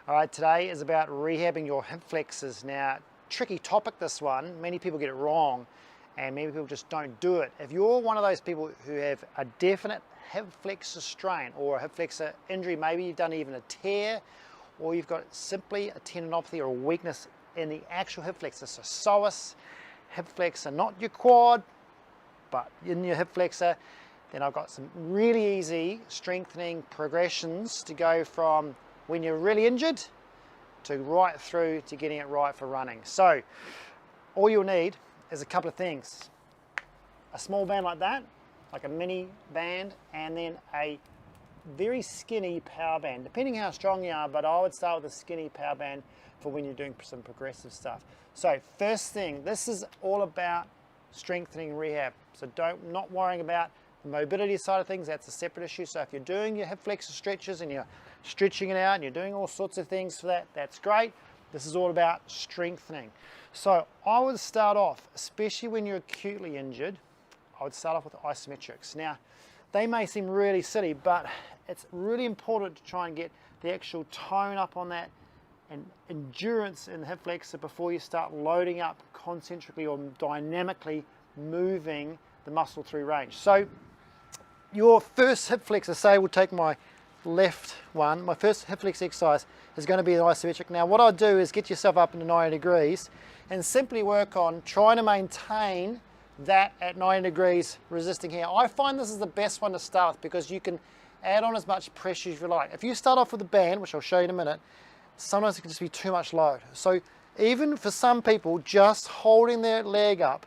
All right, today is about rehabbing your hip flexors. Now, tricky topic this one. Many people get it wrong and many people just don't do it. If you're one of those people who have a definite hip flexor strain or a hip flexor injury, maybe you've done even a tear or you've got simply a tendinopathy or a weakness in the actual hip flexor, so psoas, hip flexor, not your quad, but in your hip flexor, then I've got some really easy strengthening progressions to go from when you're really injured to right through to getting it right for running. So all you'll need is a couple of things. A small band like that, like a mini band, and then a very skinny power band, depending how strong you are, but I would start with a skinny power band for when you're doing some progressive stuff. So first thing, this is all about strengthening rehab. So not worrying about the mobility side of things, that's a separate issue. So if you're doing your hip flexor stretches and you're stretching it out and you're doing all sorts of things for that, that's great. This is all about strengthening. So I would start off, especially when you're acutely injured, I would start off with isometrics. Now, they may seem really silly, but it's really important to try and get the actual tone up on that and endurance in the hip flexor before you start loading up concentrically or dynamically moving the muscle through range. So your first hip flexor, say we'll take my left one, my first hip flexor exercise is going to be an isometric. Now what I'll do is get yourself up into 90 degrees and simply work on trying to maintain that at 90 degrees resisting here. I find this is the best one to start with because you can add on as much pressure as you like. If you start off with a band, which I'll show you in a minute, sometimes it can just be too much load. So even for some people, just holding their leg up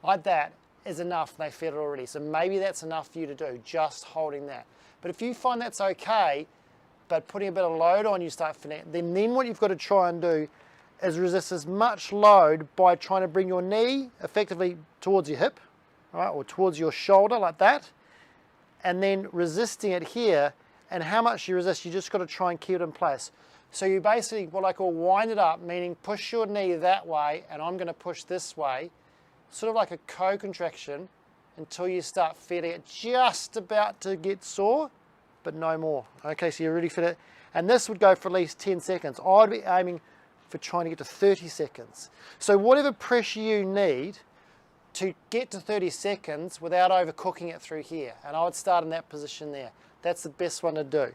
like that is enough. They feel it already. So maybe that's enough for you to do, just holding that. But if you find that's okay, but putting a bit of load on, you start feeling it, then what you've got to try and do is resist as much load by trying to bring your knee effectively towards your hip, right, or towards your shoulder like that, and then resisting it here. And how much you resist, you just got to try and keep it in place. So you basically, what I call wind it up, meaning push your knee that way, and I'm going to push this way, sort of like a co-contraction until you start feeling it just about to get sore, but no more. Okay, so you really feel it. And this would go for at least 10 seconds. I'd be aiming for trying to get to 30 seconds. So whatever pressure you need to get to 30 seconds without overcooking it through here. And I would start in that position there. That's the best one to do.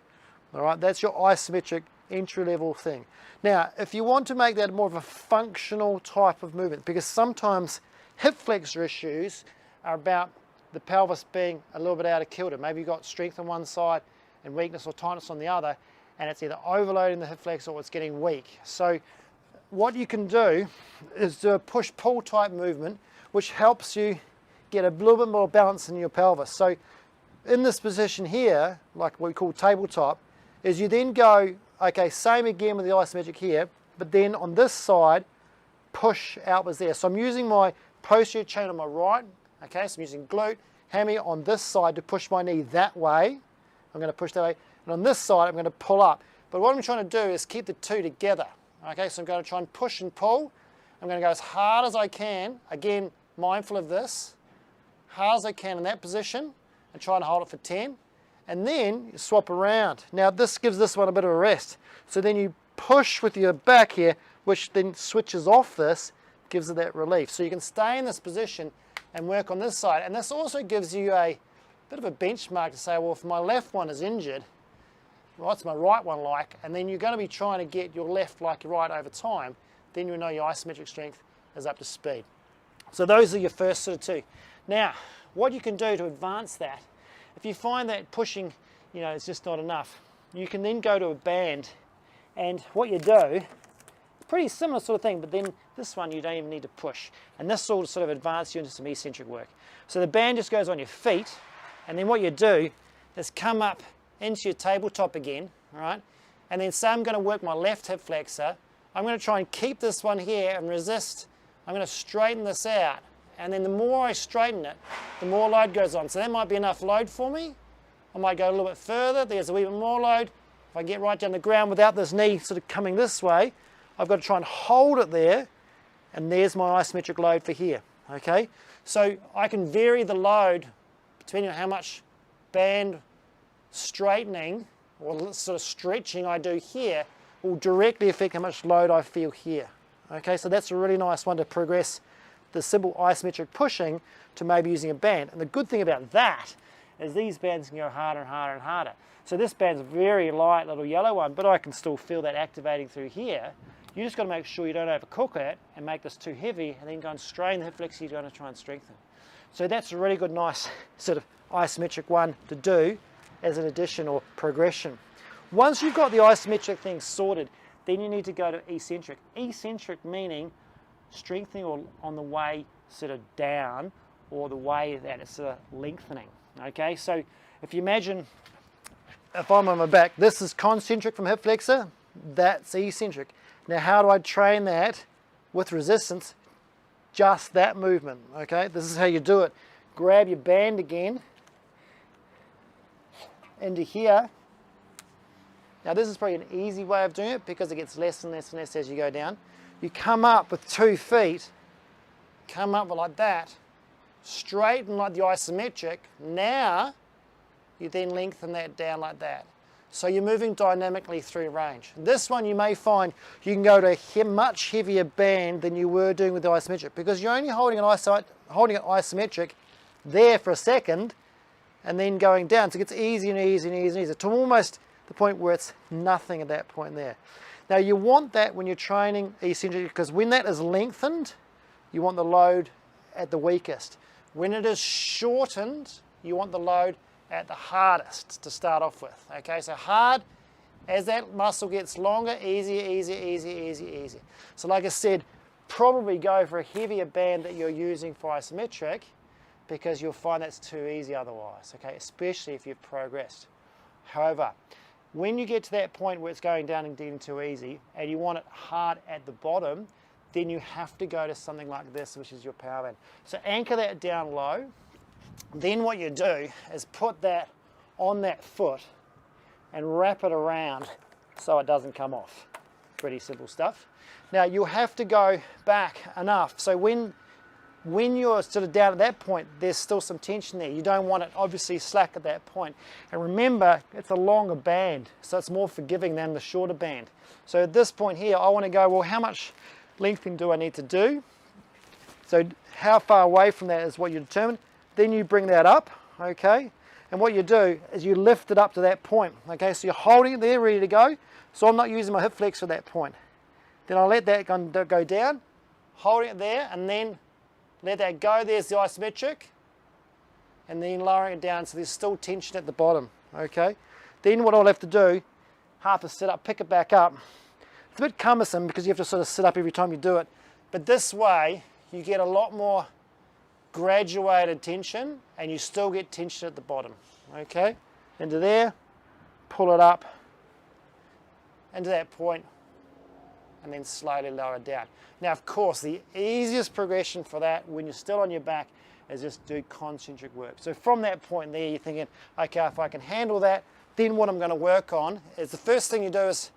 All right, that's your isometric entry-level thing. Now, if you want to make that more of a functional type of movement, because sometimes hip flexor issues are about the pelvis being a little bit out of kilter. Maybe you've got strength on one side and weakness or tightness on the other, and it's either overloading the hip flexor or it's getting weak. So what you can do is do a push-pull type movement, which helps you get a little bit more balance in your pelvis. So in this position here, like what we call tabletop, is you then go, okay, same again with the isometric here, but then on this side, push outwards there. So I'm using my posterior chain on my right, okay, so I'm using glute, hammy on this side to push my knee that way. I'm going to push that way, and on this side I'm going to pull up. But what I'm trying to do is keep the two together, okay, so I'm going to try and push and pull. I'm going to go as hard as I can, again, mindful of this, hard as I can in that position, and try and hold it for 10. And then you swap around. Now this gives this one a bit of a rest. So then you push with your back here, which then switches off this, gives it that relief. So you can stay in this position and work on this side. And this also gives you a bit of a benchmark to say, well, if my left one is injured, what's my right one like? And then you're going to be trying to get your left like your right over time. Then you'll know your isometric strength is up to speed. So those are your first sort of two. Now, what you can do to advance that, if you find that pushing, is just not enough, you can then go to a band, and what you do, pretty similar sort of thing, but then this one you don't even need to push, and this will sort of advance you into some eccentric work. So the band just goes on your feet, and then what you do is come up into your tabletop again, all right? And then say I'm going to work my left hip flexor. I'm going to try and keep this one here and resist. I'm going to straighten this out. And then the more I straighten it, the more load goes on. So that might be enough load for me. I might go a little bit further. There's a wee bit more load. If I get right down the ground without this knee sort of coming this way, I've got to try and hold it there. And there's my isometric load for here. Okay? So I can vary the load depending on how much band straightening or sort of stretching I do here will directly affect how much load I feel here. Okay, so that's a really nice one to progress the simple isometric pushing to maybe using a band. And the good thing about that is these bands can go harder and harder and harder. So this band's a very light little yellow one, but I can still feel that activating through here. You just got to make sure you don't overcook it and make this too heavy and then go and strain the hip flexor you're going to try and strengthen. So that's a really good, nice sort of isometric one to do as an addition or progression. Once you've got the isometric thing sorted, then you need to go to eccentric. Eccentric meaning strengthening on the way sort of down or the way that it's sort of lengthening. Okay, so if you imagine if I'm on my back, this is concentric from hip flexor, that's eccentric. Now how do I train that with resistance? Just that movement, okay? This is how you do it. Grab your band again into here. Now this is probably an easy way of doing it because it gets less and less and less as you go down. You come up with 2 feet, come up like that, straighten like the isometric. Now you then lengthen that down like that. So you're moving dynamically through range. This one you may find you can go to a much heavier band than you were doing with the isometric because you're only holding it isometric there for a second and then going down. So it gets easier and easier and easier and easier to almost the point where it's nothing at that point there. Now you want that when you're training eccentric because when that is lengthened, you want the load at the weakest. When it is shortened, you want the load at the hardest to start off with. Okay, so hard, as that muscle gets longer, easier, easier, easier, easier, easier. So like I said, probably go for a heavier band that you're using for isometric because you'll find that's too easy otherwise, okay, especially if you've progressed. However, when you get to that point where it's going down and getting too easy and you want it hard at the bottom, then you have to go to something like this, which is your power band. So anchor that down low. Then what you do is put that on that foot and wrap it around so it doesn't come off. Pretty simple stuff. Now you'll have to go back enough. So when you're sort of down at that point, there's still some tension there. You don't want it obviously slack at that point. And remember, it's a longer band, so it's more forgiving than the shorter band. So at this point here, I want to go, well, how much lengthening do I need to do? So how far away from that is what you determine. Then you bring that up, okay? And what you do is you lift it up to that point, okay? So you're holding it there, ready to go. So I'm not using my hip flex for that point. Then I let that go down, holding it there, and then let that go. There's the isometric. And then lowering it down so there's still tension at the bottom, okay? Then what I'll have to do, half a sit up, pick it back up. It's a bit cumbersome because you have to sort of sit up every time you do it. But this way, you get a lot more graduated tension and you still get tension at the bottom, okay? Into there, pull it up into that point and then slowly lower it down. Now of course the easiest progression for that when you're still on your back is just do concentric work. So from that point there you're thinking, okay, if I can handle that, then what I'm going to work on is the first thing you do is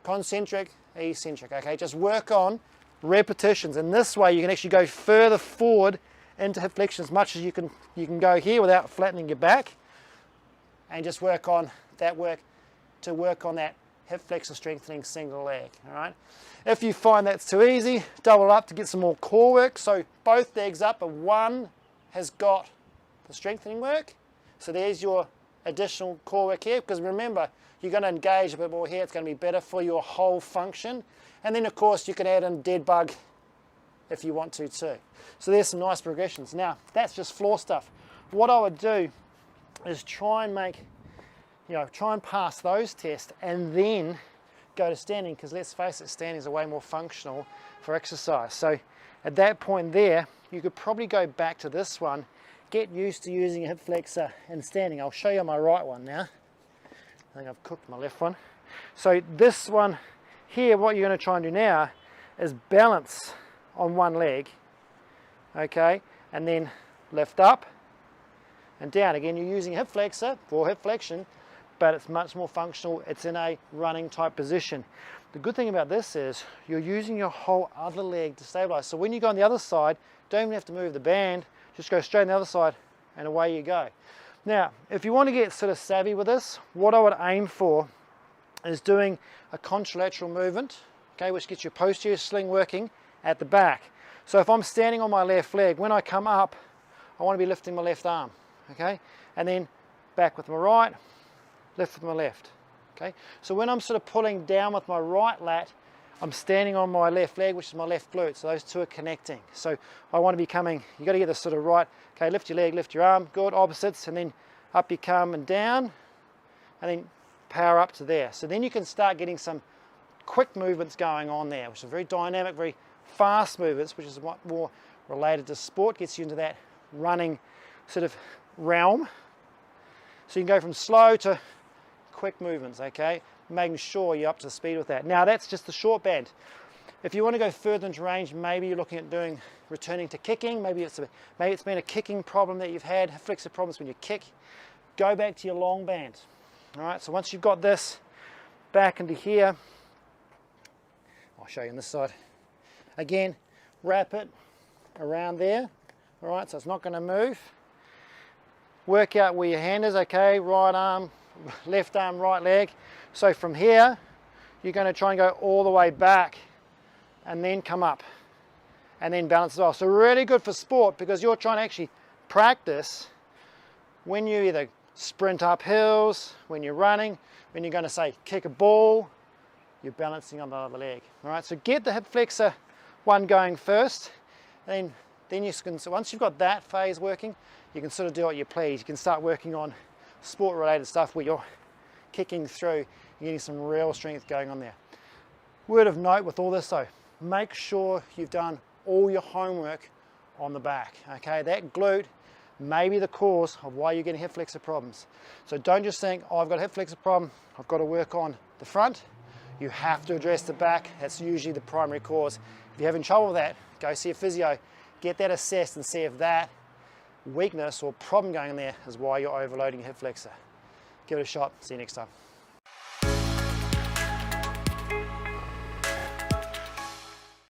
concentric, eccentric, okay? Just work on repetitions, and this way you can actually go further forward into hip flexion as much as you can go here without flattening your back, and just work on that work on that hip flexor strengthening single leg. All right, if you find that's too easy, double it up to get some more core work. So both legs up, but one has got the strengthening work, so there's your additional core work here, because remember you're going to engage a bit more here. It's going to be better for your whole function. And then of course you can add in dead bug if you want to too. So there's some nice progressions. Now that's just floor stuff. What I would do is try and pass those tests and then go to standing, because let's face it, standing is way more functional for exercise. So at that point there, you could probably go back to this one, get used to using a hip flexor and standing. I'll show you my right one now. I think I've cooked my left one. So this one here, what you're going to try and do now is balance on one leg, okay, and then lift up and down. Again, you're using a hip flexor for hip flexion, but it's much more functional. It's in a running type position. The good thing about this is you're using your whole other leg to stabilize. So when you go on the other side, don't even have to move the band, just go straight on the other side and away you go. Now, if you want to get sort of savvy with this, what I would aim for is doing a contralateral movement, okay, which gets your posterior sling working at the back. So if I'm standing on my left leg, when I come up, I want to be lifting my left arm, okay, and then back with my right, lift with my left, okay. So when I'm sort of pulling down with my right lat, I'm standing on my left leg, which is my left glute, so those two are connecting. So I want to be coming, you got to get this sort of right, okay, lift your leg, lift your arm, good, opposites, and then up you come and down, and then power up to there. So then you can start getting some quick movements going on there, which is very dynamic, very fast movements, which is what more related to sport, gets you into that running sort of realm. So you can go from slow to quick movements, okay, making sure you're up to speed with that. Now that's just the short band. If you want to go further into range, maybe you're looking at returning to kicking. Maybe it's been a kicking problem that you've had, hip flexor problems when you kick. Go back to your long band. All right, so once you've got this back into here, I'll show you on this side. Again, wrap it around there. All right, so it's not going to move. Work out where your hand is, okay, right arm, left arm, right leg. So from here, you're going to try and go all the way back and then come up and then balance as well. So really good for sport because you're trying to actually practice when you either sprint up hills, when you're running, when you're going to say kick a ball, you're balancing on the other leg. All right, so get the hip flexor one going first, and then you can, so once you've got that phase working, you can sort of do what you please. You can start working on sport related stuff where you're kicking through and getting some real strength going on there. Word of note with all this though, make sure you've done all your homework on the back, okay? That glute may be the cause of why you're getting hip flexor problems. So don't just think, oh, I've got a hip flexor problem, I've got to work on the front. You have to address the back. That's usually the primary cause. If you're having trouble with that, go see a physio, get that assessed and see if that weakness or problem going in there is why you're overloading your hip flexor. Give it a shot. See you next time.